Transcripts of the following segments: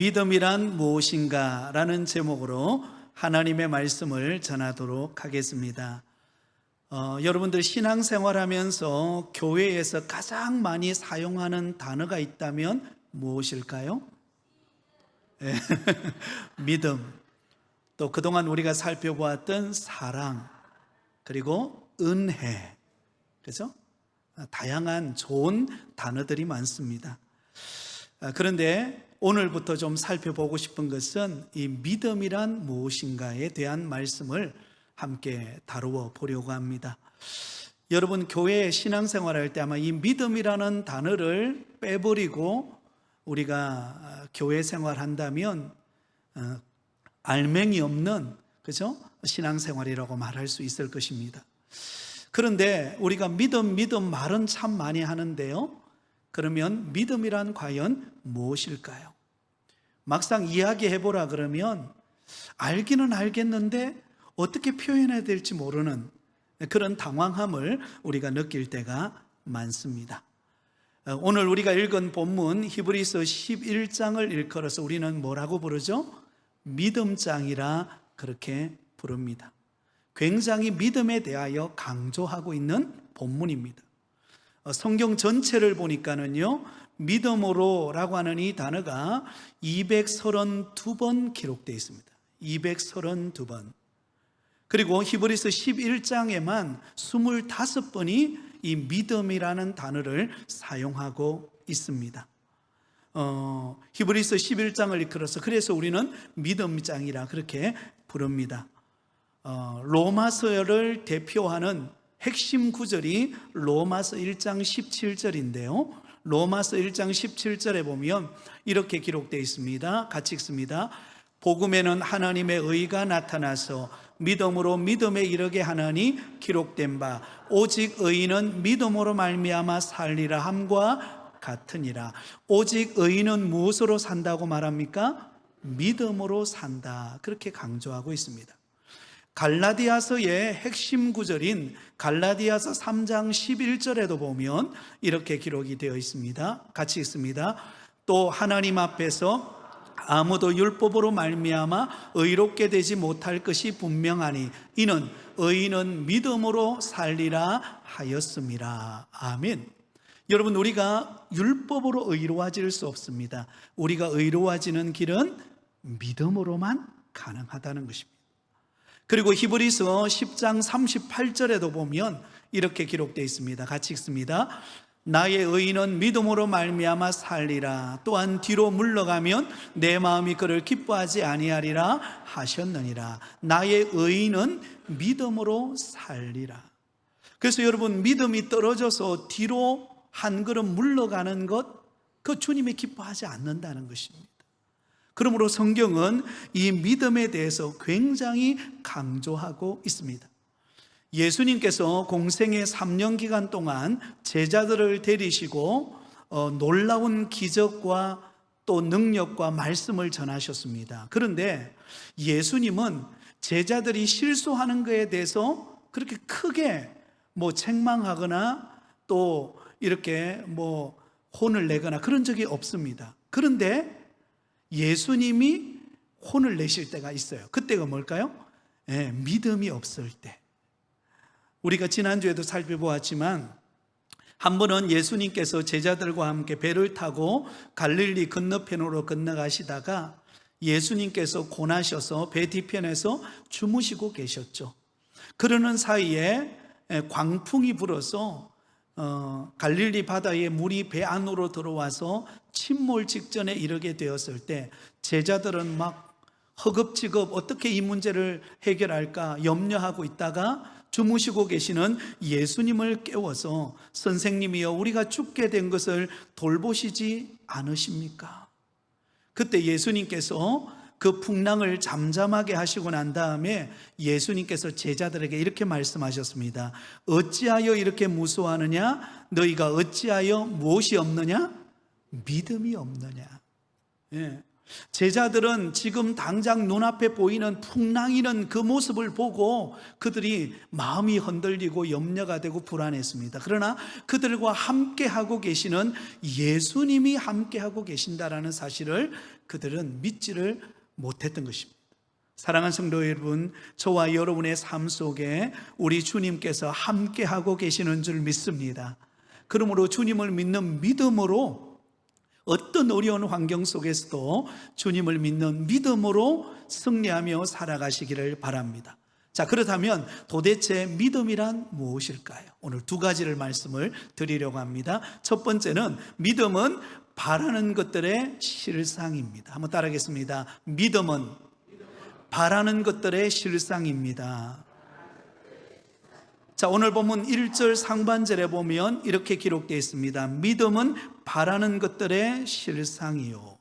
믿음이란 무엇인가? 라는 제목으로 하나님의 말씀을 전하도록 하겠습니다. 여러분들 신앙생활 하면서 교회에서 가장 많이 사용하는 단어가 있다면 무엇일까요? 네. 믿음, 또 그동안 우리가 살펴보았던 사랑, 그리고 은혜, 그죠? 다양한 좋은 단어들이 많습니다. 그런데 오늘부터 좀 살펴보고 싶은 것은 이 믿음이란 무엇인가에 대한 말씀을 함께 다루어 보려고 합니다. 여러분, 교회 신앙생활할 때 아마 이 믿음이라는 단어를 빼버리고 우리가 교회 생활한다면 알맹이 없는, 그죠? 신앙생활이라고 말할 수 있을 것입니다. 그런데 우리가 믿음 말은 참 많이 하는데요, 그러면 믿음이란 과연 무엇일까요? 막상 이야기해보라 그러면 알기는 알겠는데 어떻게 표현해야 될지 모르는 그런 당황함을 우리가 느낄 때가 많습니다. 오늘 우리가 읽은 본문 히브리서 11장을 일컬어서 우리는 뭐라고 부르죠? 믿음장이라 그렇게 부릅니다. 굉장히 믿음에 대하여 강조하고 있는 본문입니다. 성경 전체를 보니까는요, 믿음으로 라고 하는 이 단어가 232번 기록되어 있습니다. 232번. 그리고 히브리서 11장에만 25번이 이 믿음이라는 단어를 사용하고 있습니다. 히브리서 11장을 이끌어서 그래서 우리는 믿음장이라 그렇게 부릅니다. 로마서를 대표하는 핵심 구절이 로마서 1장 17절인데요 로마서 1장 17절에 보면 이렇게 기록되어 있습니다. 같이 읽습니다. 복음에는 하나님의 의가 나타나서 믿음으로 믿음에 이르게 하나니 기록된 바 오직 의인은 믿음으로 말미암아 살리라 함과 같으니라. 오직 의인은 무엇으로 산다고 말합니까? 믿음으로 산다, 그렇게 강조하고 있습니다. 갈라디아서의 핵심 구절인 갈라디아서 3장 11절에도 보면 이렇게 기록이 되어 있습니다. 같이 읽습니다. 또 하나님 앞에서 아무도 율법으로 말미암아 의롭게 되지 못할 것이 분명하니 이는 의인은 믿음으로 살리라 하였음이라. 아멘. 여러분, 우리가 율법으로 의로워질 수 없습니다. 우리가 의로워지는 길은 믿음으로만 가능하다는 것입니다. 그리고 히브리서 10장 38절에도 보면 이렇게 기록되어 있습니다. 같이 읽습니다. 나의 의인은 믿음으로 말미암아 살리라. 또한 뒤로 물러가면 내 마음이 그를 기뻐하지 아니하리라 하셨느니라. 나의 의인은 믿음으로 살리라. 그래서 여러분, 믿음이 떨어져서 뒤로 한 걸음 물러가는 것, 그 주님이 기뻐하지 않는다는 것입니다. 그러므로 성경은 이 믿음에 대해서 굉장히 강조하고 있습니다. 예수님께서 공생의 3년 기간 동안 제자들을 데리시고 놀라운 기적과 또 능력과 말씀을 전하셨습니다. 그런데 예수님은 제자들이 실수하는 것에 대해서 그렇게 크게 책망하거나 또 이렇게 혼을 내거나 그런 적이 없습니다. 그런데 예수님이 혼을 내실 때가 있어요. 그때가 뭘까요? 믿음이 없을 때. 우리가 지난주에도 살펴보았지만 한 번은 예수님께서 제자들과 함께 배를 타고 갈릴리 건너편으로 건너가시다가 예수님께서 고나셔서 배 뒤편에서 주무시고 계셨죠. 그러는 사이에 광풍이 불어서 갈릴리 바다에 물이 배 안으로 들어와서 침몰 직전에 이르게 되었을 때 제자들은 막 허겁지겁 어떻게 이 문제를 해결할까 염려하고 있다가 주무시고 계시는 예수님을 깨워서 선생님이여 우리가 죽게 된 것을 돌보시지 않으십니까? 그때 예수님께서 그 풍랑을 잠잠하게 하시고 난 다음에 예수님께서 제자들에게 이렇게 말씀하셨습니다. 어찌하여 이렇게 무서워하느냐? 너희가 어찌하여 무엇이 없느냐? 믿음이 없느냐? 제자들은 지금 당장 눈앞에 보이는 풍랑이는 그 모습을 보고 그들이 마음이 흔들리고 염려가 되고 불안했습니다. 그러나 그들과 함께하고 계시는 예수님이 함께하고 계신다라는 사실을 그들은 믿지를 못했던 것입니다. 사랑하는 성도 여러분, 저와 여러분의 삶 속에 우리 주님께서 함께하고 계시는 줄 믿습니다. 그러므로 주님을 믿는 믿음으로 어떤 어려운 환경 속에서도 주님을 믿는 믿음으로 승리하며 살아가시기를 바랍니다. 자, 그렇다면 도대체 믿음이란 무엇일까요? 오늘 두 가지를 말씀을 드리려고 합니다. 첫 번째는 믿음은 바라는 것들의 실상입니다. 한번 따라하겠습니다. 믿음은 바라는 것들의 실상입니다. 자, 오늘 본문 1절 상반절에 보면 이렇게 기록되어 있습니다. 믿음은 바라는 것들의 실상이요.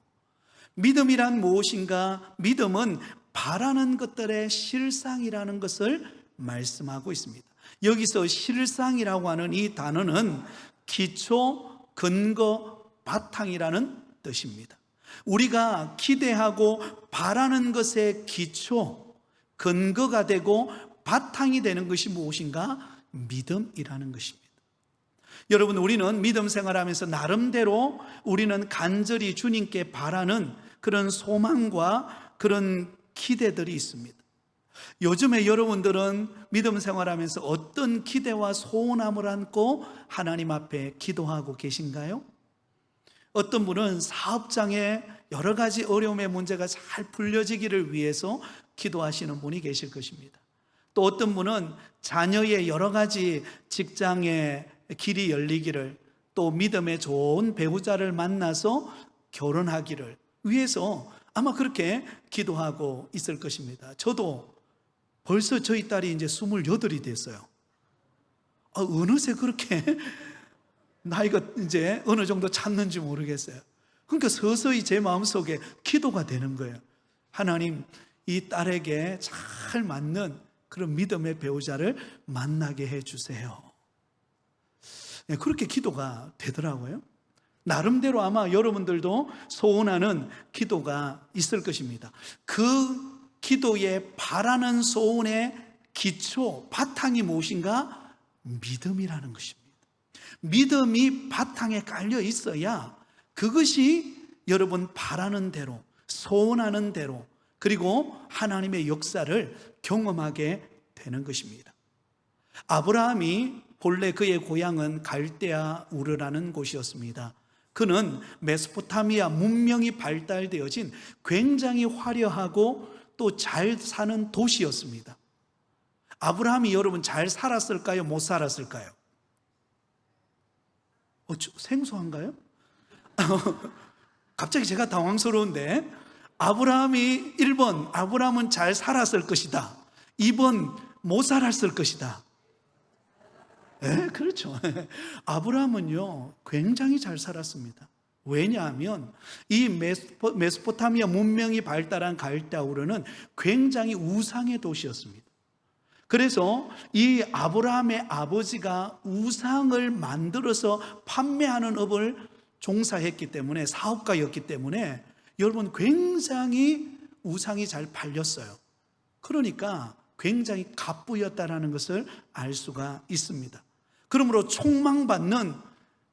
믿음이란 무엇인가? 믿음은 바라는 것들의 실상이라는 것을 말씀하고 있습니다. 여기서 실상이라고 하는 이 단어는 기초, 근거, 바탕이라는 뜻입니다. 우리가 기대하고 바라는 것의 기초, 근거가 되고 바탕이 되는 것이 무엇인가? 믿음이라는 것입니다. 여러분, 우리는 믿음 생활하면서 나름대로 우리는 간절히 주님께 바라는 그런 소망과 그런 기대들이 있습니다. 요즘에 여러분들은 믿음 생활하면서 어떤 기대와 소원함을 안고 하나님 앞에 기도하고 계신가요? 어떤 분은 사업장에 여러 가지 어려움의 문제가 잘 풀려지기를 위해서 기도하시는 분이 계실 것입니다. 또 어떤 분은 자녀의 여러 가지 직장의 길이 열리기를, 또 믿음의 좋은 배우자를 만나서 결혼하기를 위해서 아마 그렇게 기도하고 있을 것입니다. 저도 벌써 저희 딸이 이제 28이 됐어요. 어느새 그렇게 나이가 이제 어느 정도 찼는지 모르겠어요. 그러니까 서서히 제 마음속에 기도가 되는 거예요. 하나님, 이 딸에게 잘 맞는 그런 믿음의 배우자를 만나게 해주세요. 그렇게 기도가 되더라고요. 나름대로 아마 여러분들도 소원하는 기도가 있을 것입니다. 그 기도에 바라는 소원의 기초, 바탕이 무엇인가? 믿음이라는 것입니다. 믿음이 바탕에 깔려 있어야 그것이 여러분 바라는 대로, 소원하는 대로, 그리고 하나님의 역사를 경험하게 되는 것입니다. 아브라함이 본래 그의 고향은 갈대아 우르라는 곳이었습니다. 그는 메소포타미아 문명이 발달되어진 굉장히 화려하고 또 잘 사는 도시였습니다. 아브라함이 여러분 잘 살았을까요? 못 살았을까요? 생소한가요? 갑자기 제가 당황스러운데, 아브라함이 1번 아브라함은 잘 살았을 것이다, 2번 못 살았을 것이다. 그렇죠. 아브라함은요 굉장히 잘 살았습니다. 왜냐하면 이 메소포타미아 문명이 발달한 갈대아우르는 굉장히 우상의 도시였습니다. 그래서 이 아브라함의 아버지가 우상을 만들어서 판매하는 업을 종사했기 때문에, 사업가였기 때문에 여러분 굉장히 우상이 잘 팔렸어요. 그러니까 굉장히 갑부였다라는 것을 알 수가 있습니다. 그러므로 촉망받는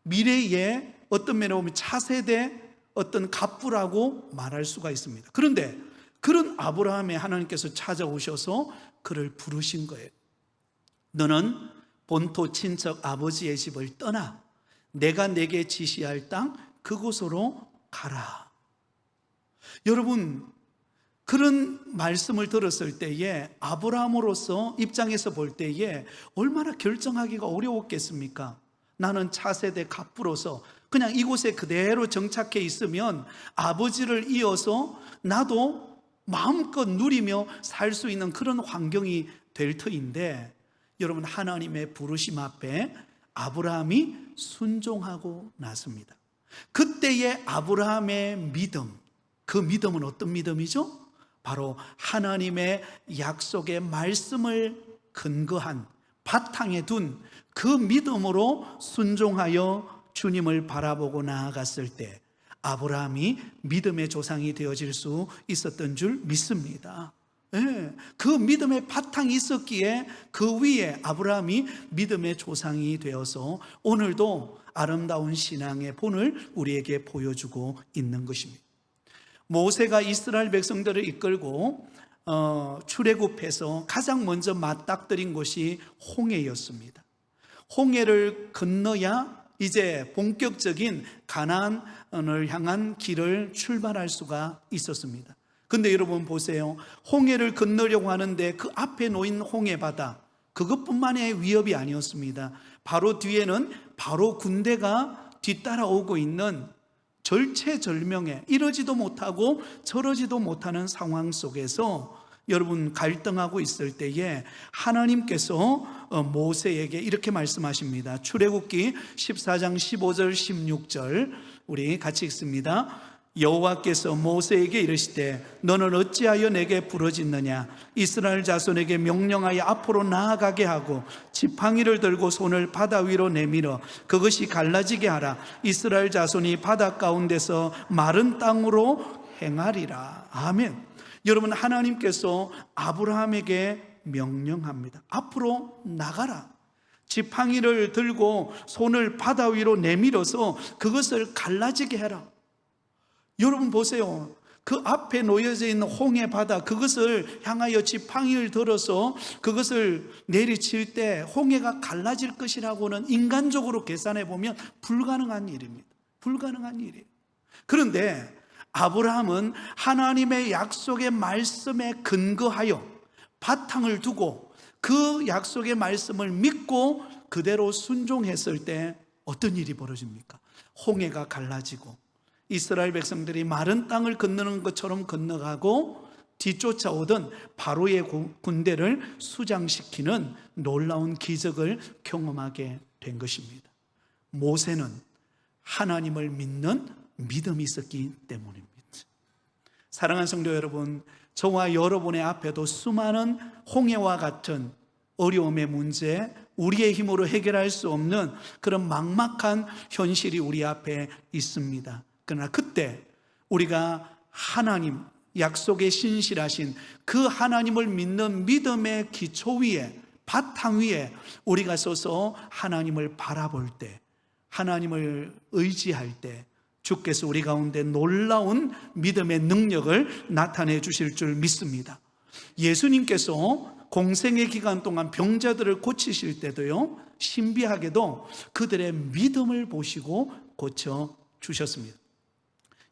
미래의 어떤 면에 보면 차세대 어떤 갑부라고 말할 수가 있습니다. 그런데 그런 아브라함에 하나님께서 찾아오셔서 그를 부르신 거예요. 너는 본토 친척 아버지의 집을 떠나 내가 내게 지시할 땅 그곳으로 가라. 여러분, 그런 말씀을 들었을 때에 아브라함으로서 입장에서 볼 때에 얼마나 결정하기가 어려웠겠습니까? 나는 차세대 갑부로서 그냥 이곳에 그대로 정착해 있으면 아버지를 이어서 나도 마음껏 누리며 살 수 있는 그런 환경이 될 터인데, 여러분 하나님의 부르심 앞에 아브라함이 순종하고 났습니다. 그때의 아브라함의 믿음, 그 믿음은 어떤 믿음이죠? 바로 하나님의 약속의 말씀을 근거한 바탕에 둔 그 믿음으로 순종하여 주님을 바라보고 나아갔을 때 아브라함이 믿음의 조상이 되어질 수 있었던 줄 믿습니다. 그 믿음의 바탕이 있었기에 그 위에 아브라함이 믿음의 조상이 되어서 오늘도 아름다운 신앙의 본을 우리에게 보여주고 있는 것입니다. 모세가 이스라엘 백성들을 이끌고 출애굽해서 가장 먼저 맞닥뜨린 곳이 홍해였습니다. 홍해를 건너야 이제 본격적인 가나안을 향한 길을 출발할 수가 있었습니다. 근데 여러분 보세요. 홍해를 건너려고 하는데 그 앞에 놓인 홍해바다, 그것뿐만의 위협이 아니었습니다. 바로 뒤에는 바로 군대가 뒤따라오고 있는 절체절명의, 이러지도 못하고 저러지도 못하는 상황 속에서 여러분 갈등하고 있을 때에 하나님께서 모세에게 이렇게 말씀하십니다. 출애굽기 14장 15절 16절 우리 같이 읽습니다. 여호와께서 모세에게 이르시되 너는 어찌하여 내게 부르짖느냐? 이스라엘 자손에게 명령하여 앞으로 나아가게 하고 지팡이를 들고 손을 바다 위로 내밀어 그것이 갈라지게 하라. 이스라엘 자손이 바다 가운데서 마른 땅으로 행하리라. 아멘. 여러분, 하나님께서 아브라함에게 명령합니다. 앞으로 나가라. 지팡이를 들고 손을 바다 위로 내밀어서 그것을 갈라지게 해라. 여러분 보세요. 그 앞에 놓여져 있는 홍해 바다, 그것을 향하여 지팡이를 들어서 그것을 내리칠 때 홍해가 갈라질 것이라고는 인간적으로 계산해 보면 불가능한 일입니다. 불가능한 일이에요. 그런데 아브라함은 하나님의 약속의 말씀에 근거하여 바탕을 두고 그 약속의 말씀을 믿고 그대로 순종했을 때 어떤 일이 벌어집니까? 홍해가 갈라지고 이스라엘 백성들이 마른 땅을 건너는 것처럼 건너가고 뒤쫓아오던 바로의 군대를 수장시키는 놀라운 기적을 경험하게 된 것입니다. 모세는 하나님을 믿는 믿음이 있었기 때문입니다. 사랑하는 성도 여러분, 저와 여러분의 앞에도 수많은 홍해와 같은 어려움의 문제, 우리의 힘으로 해결할 수 없는 그런 막막한 현실이 우리 앞에 있습니다. 그러나 그때 우리가 하나님, 약속에 신실하신 그 하나님을 믿는 믿음의 기초 위에, 바탕 위에 우리가 서서 하나님을 바라볼 때, 하나님을 의지할 때 주께서 우리 가운데 놀라운 믿음의 능력을 나타내 주실 줄 믿습니다. 예수님께서 공생의 기간 동안 병자들을 고치실 때도요, 신비하게도 그들의 믿음을 보시고 고쳐 주셨습니다.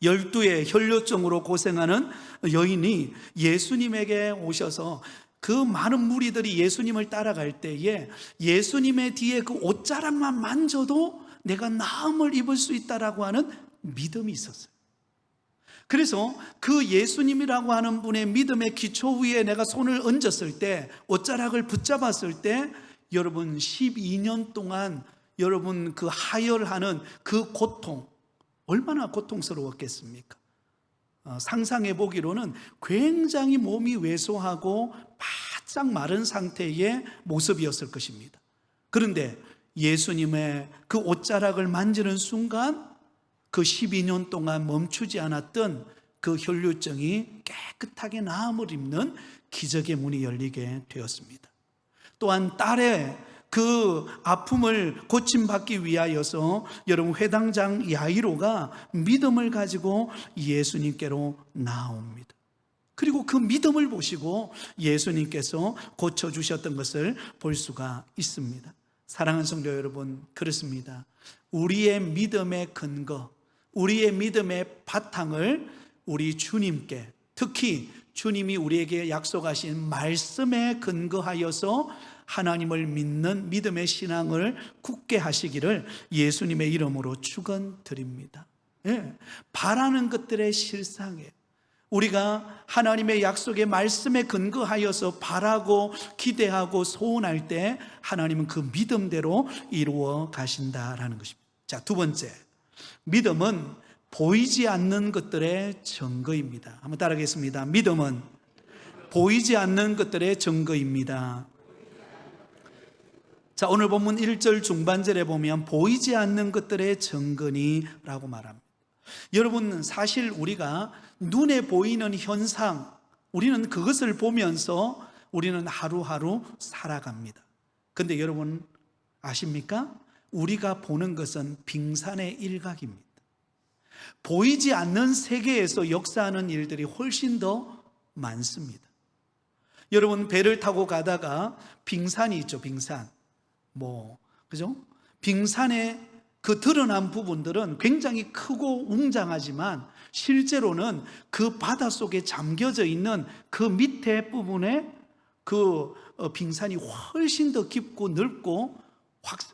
12의 혈뇨증으로 고생하는 여인이 예수님에게 오셔서 그 많은 무리들이 예수님을 따라갈 때에 예수님의 뒤에 그 옷자락만 만져도 내가 나음을 입을 수 있다라고 하는 믿음이 있었어요. 그래서 그 예수님이라고 하는 분의 믿음의 기초 위에 내가 손을 얹었을 때, 옷자락을 붙잡았을 때 여러분 12년 동안 여러분 그 하혈하는 그 고통, 얼마나 고통스러웠겠습니까? 상상해 보기로는 굉장히 몸이 왜소하고 바짝 마른 상태의 모습이었을 것입니다. 그런데 예수님의 그 옷자락을 만지는 순간 그 12년 동안 멈추지 않았던 그 혈류증이 깨끗하게 나음을 입는 기적의 문이 열리게 되었습니다. 또한 딸의 그 아픔을 고침받기 위하여서 여러분 회당장 야이로가 믿음을 가지고 예수님께로 나옵니다. 그리고 그 믿음을 보시고 예수님께서 고쳐주셨던 것을 볼 수가 있습니다. 사랑하는 성도 여러분, 그렇습니다. 우리의 믿음의 근거, 우리의 믿음의 바탕을 우리 주님께, 특히 주님이 우리에게 약속하신 말씀에 근거하여서 하나님을 믿는 믿음의 신앙을 굳게 하시기를 예수님의 이름으로 축원드립니다. 바라는 것들의 실상에 우리가 하나님의 약속의 말씀에 근거하여서 바라고 기대하고 소원할 때 하나님은 그 믿음대로 이루어 가신다라는 것입니다. 자, 두 번째, 믿음은 보이지 않는 것들의 증거입니다. 한번 따라하겠습니다. 믿음은 보이지 않는 것들의 증거입니다. 자, 오늘 본문 1절 중반절에 보면 보이지 않는 것들의 증거니라고 말합니다. 여러분, 사실 우리가 눈에 보이는 현상, 우리는 그것을 보면서 우리는 하루하루 살아갑니다. 근데 여러분 아십니까? 우리가 보는 것은 빙산의 일각입니다. 보이지 않는 세계에서 역사하는 일들이 훨씬 더 많습니다. 여러분, 배를 타고 가다가 빙산이 있죠, 빙산. 그죠? 빙산의 그 드러난 부분들은 굉장히 크고 웅장하지만 실제로는 그 바닷속에 잠겨져 있는 그 밑에 부분에 그 빙산이 훨씬 더 깊고 넓고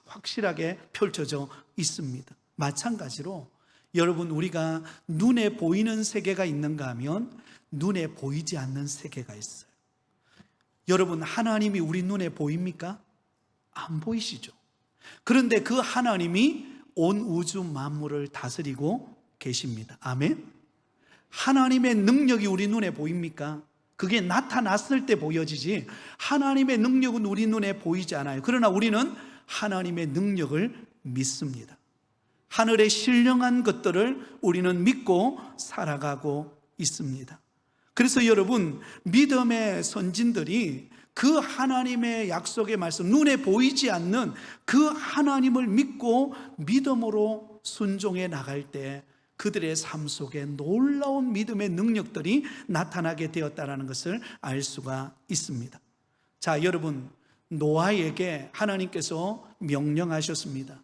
확실하게 펼쳐져 있습니다. 마찬가지로 여러분, 우리가 눈에 보이는 세계가 있는가 하면 눈에 보이지 않는 세계가 있어요. 여러분, 하나님이 우리 눈에 보입니까? 안 보이시죠? 그런데 그 하나님이 온 우주 만물을 다스리고 계십니다. 아멘? 하나님의 능력이 우리 눈에 보입니까? 그게 나타났을 때 보여지지 하나님의 능력은 우리 눈에 보이지 않아요. 그러나 우리는 하나님의 능력을 믿습니다. 하늘의 신령한 것들을 우리는 믿고 살아가고 있습니다. 그래서 여러분, 믿음의 선진들이 그 하나님의 약속의 말씀, 눈에 보이지 않는 그 하나님을 믿고 믿음으로 순종해 나갈 때 그들의 삶 속에 놀라운 믿음의 능력들이 나타나게 되었다는 것을 알 수가 있습니다. 자, 여러분, 노아에게 하나님께서 명령하셨습니다.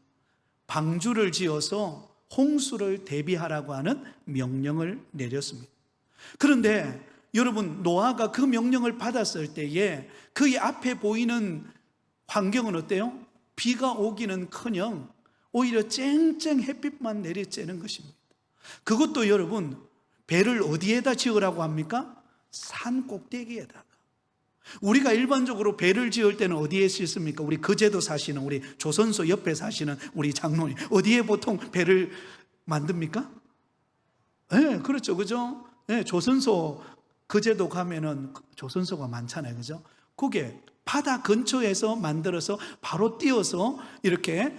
방주를 지어서 홍수를 대비하라고 하는 명령을 내렸습니다. 그런데 여러분, 노아가 그 명령을 받았을 때에 그의 앞에 보이는 환경은 어때요? 비가 오기는커녕 오히려 쨍쨍 햇빛만 내리쬐는 것입니다. 그것도 여러분, 배를 어디에다 지으라고 합니까? 산 꼭대기에다가. 우리가 일반적으로 배를 지을 때는 어디에 짓습니까? 우리 거제도 사시는, 우리 조선소 옆에 사시는 우리 장로님, 어디에 보통 배를 만듭니까? 네, 그렇죠, 그죠? 네, 조선소, 거제도 가면은 조선소가 많잖아요, 그죠? 그게 바다 근처에서 만들어서 바로 띄어서 이렇게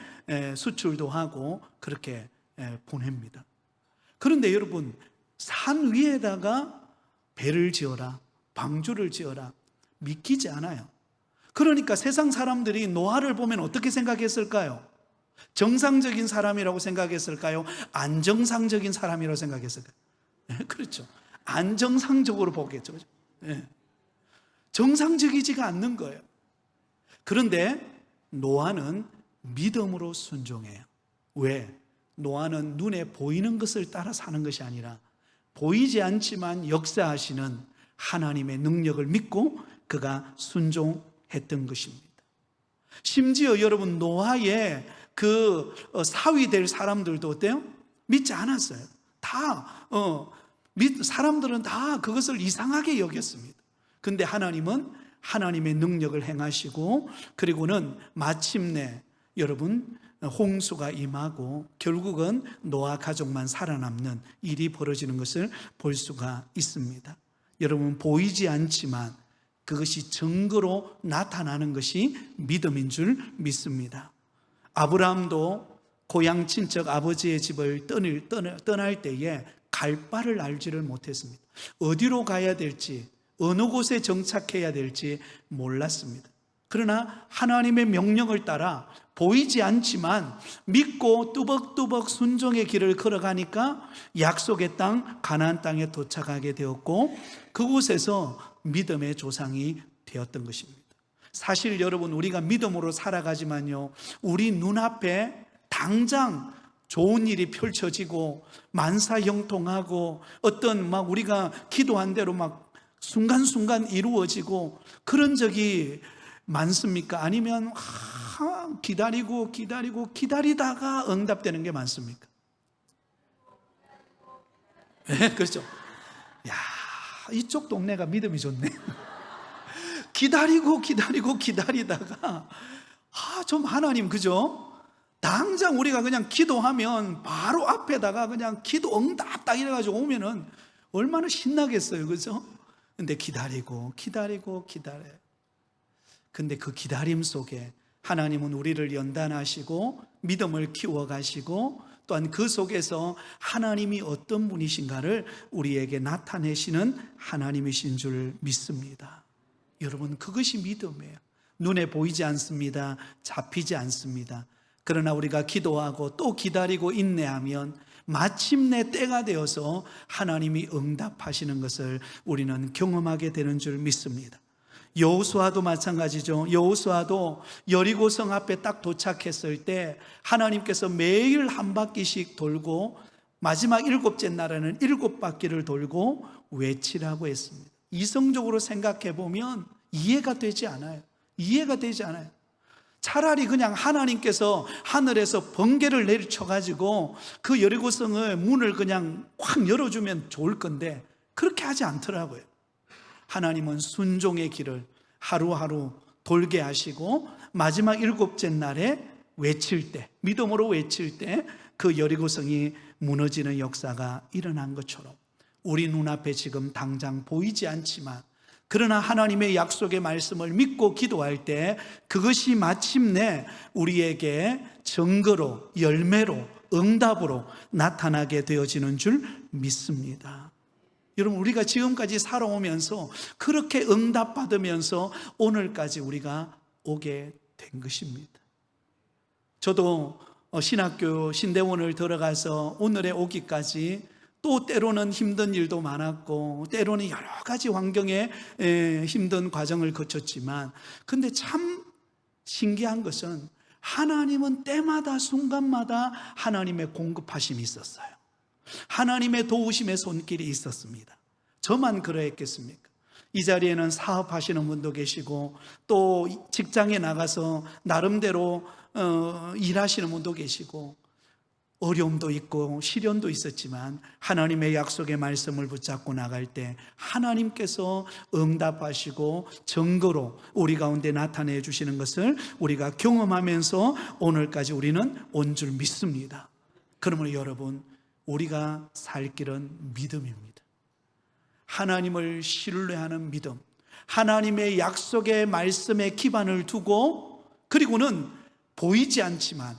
수출도 하고 그렇게 보냅니다. 그런데 여러분, 산 위에다가 배를 지어라, 방주를 지어라, 믿기지 않아요. 그러니까 세상 사람들이 노아를 보면 어떻게 생각했을까요? 정상적인 사람이라고 생각했을까요? 안정상적인 사람이라고 생각했을까요? 그렇죠. 안정상적으로 보겠죠. 그렇죠? 정상적이지가 않는 거예요. 그런데 노아는 믿음으로 순종해요. 왜? 노아는 눈에 보이는 것을 따라 사는 것이 아니라 보이지 않지만 역사하시는 하나님의 능력을 믿고 그가 순종했던 것입니다. 심지어 여러분, 노아의 그 사위 될 사람들도 어때요? 믿지 않았어요. 사람들은 다 그것을 이상하게 여겼습니다. 근데 하나님은 하나님의 능력을 행하시고, 그리고는 마침내 여러분, 홍수가 임하고 결국은 노아 가족만 살아남는 일이 벌어지는 것을 볼 수가 있습니다. 여러분, 보이지 않지만 그것이 증거로 나타나는 것이 믿음인 줄 믿습니다. 아브라함도 고향 친척 아버지의 집을 떠날 때에 갈 바를 알지를 못했습니다. 어디로 가야 될지, 어느 곳에 정착해야 될지 몰랐습니다. 그러나 하나님의 명령을 따라 보이지 않지만 믿고 뚜벅뚜벅 순종의 길을 걸어가니까 약속의 땅, 가나안 땅에 도착하게 되었고, 그곳에서 믿음의 조상이 되었던 것입니다. 사실 여러분, 우리가 믿음으로 살아가지만요, 우리 눈앞에 당장 좋은 일이 펼쳐지고 만사형통하고 어떤 우리가 기도한 대로 순간순간 이루어지고 그런 적이 많습니까? 아니면 기다리다가 응답되는 게 많습니까? 네, 그렇죠. 야, 이쪽 동네가 믿음이 좋네. 기다리다가 좀 하나님, 그죠? 당장 우리가 그냥 기도하면 바로 앞에다가 그냥 기도 응답 딱 이래가지고 오면은 얼마나 신나겠어요, 그죠? 근데 기다려요. 근데 그 기다림 속에 하나님은 우리를 연단하시고 믿음을 키워가시고 또한 그 속에서 하나님이 어떤 분이신가를 우리에게 나타내시는 하나님이신 줄 믿습니다. 여러분, 그것이 믿음이에요. 눈에 보이지 않습니다. 잡히지 않습니다. 그러나 우리가 기도하고 또 기다리고 인내하면 마침내 때가 되어서 하나님이 응답하시는 것을 우리는 경험하게 되는 줄 믿습니다. 여호수아도 마찬가지죠. 여호수아도 여리고성 앞에 딱 도착했을 때 하나님께서 매일 한 바퀴씩 돌고 마지막 7째 날에는 7바퀴를 돌고 외치라고 했습니다. 이성적으로 생각해 보면 이해가 되지 않아요. 이해가 되지 않아요. 차라리 그냥 하나님께서 하늘에서 번개를 내리쳐가지고 그 여리고성의 문을 그냥 확 열어주면 좋을 건데 그렇게 하지 않더라고요. 하나님은 순종의 길을 하루하루 돌게 하시고 마지막 7째 날에 외칠 때, 믿음으로 외칠 때 그 여리고성이 무너지는 역사가 일어난 것처럼 우리 눈앞에 지금 당장 보이지 않지만 그러나 하나님의 약속의 말씀을 믿고 기도할 때 그것이 마침내 우리에게 증거로, 열매로, 응답으로 나타나게 되어지는 줄 믿습니다. 여러분, 우리가 지금까지 살아오면서 그렇게 응답받으면서 오늘까지 우리가 오게 된 것입니다. 저도 신학교 신대원을 들어가서 오늘에 오기까지 또 때로는 힘든 일도 많았고 때로는 여러 가지 환경에 힘든 과정을 거쳤지만 근데 참 신기한 것은 하나님은 때마다 순간마다 하나님의 공급하심이 있었어요. 하나님의 도우심의 손길이 있었습니다. 저만 그러했겠습니까? 이 자리에는 사업하시는 분도 계시고 또 직장에 나가서 나름대로 일하시는 분도 계시고 어려움도 있고 시련도 있었지만 하나님의 약속의 말씀을 붙잡고 나갈 때 하나님께서 응답하시고 증거로 우리 가운데 나타내 주시는 것을 우리가 경험하면서 오늘까지 우리는 온 줄 믿습니다. 그러므로 여러분, 우리가 살 길은 믿음입니다. 하나님을 신뢰하는 믿음, 하나님의 약속의 말씀에 기반을 두고 그리고는 보이지 않지만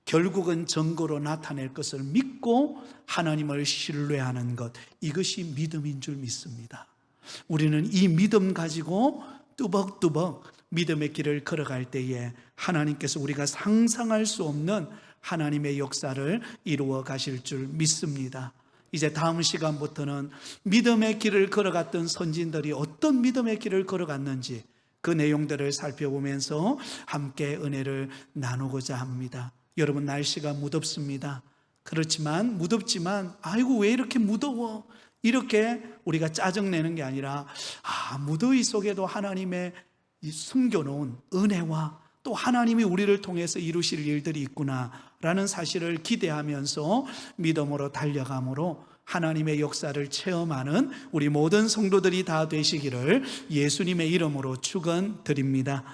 결국은 증거로 나타낼 것을 믿고 하나님을 신뢰하는 것, 이것이 믿음인 줄 믿습니다. 우리는 이 믿음 가지고 뚜벅뚜벅 믿음의 길을 걸어갈 때에 하나님께서 우리가 상상할 수 없는 하나님의 역사를 이루어 가실 줄 믿습니다. 이제 다음 시간부터는 믿음의 길을 걸어갔던 선진들이 어떤 믿음의 길을 걸어갔는지 그 내용들을 살펴보면서 함께 은혜를 나누고자 합니다. 여러분, 날씨가 무덥습니다. 그렇지만 무덥지만 아이고 왜 이렇게 무더워, 이렇게 우리가 짜증내는 게 아니라 무더위 속에도 하나님의 숨겨놓은 은혜와 또 하나님이 우리를 통해서 이루실 일들이 있구나라는 사실을 기대하면서 믿음으로 달려감으로 하나님의 역사를 체험하는 우리 모든 성도들이 다 되시기를 예수님의 이름으로 축원드립니다.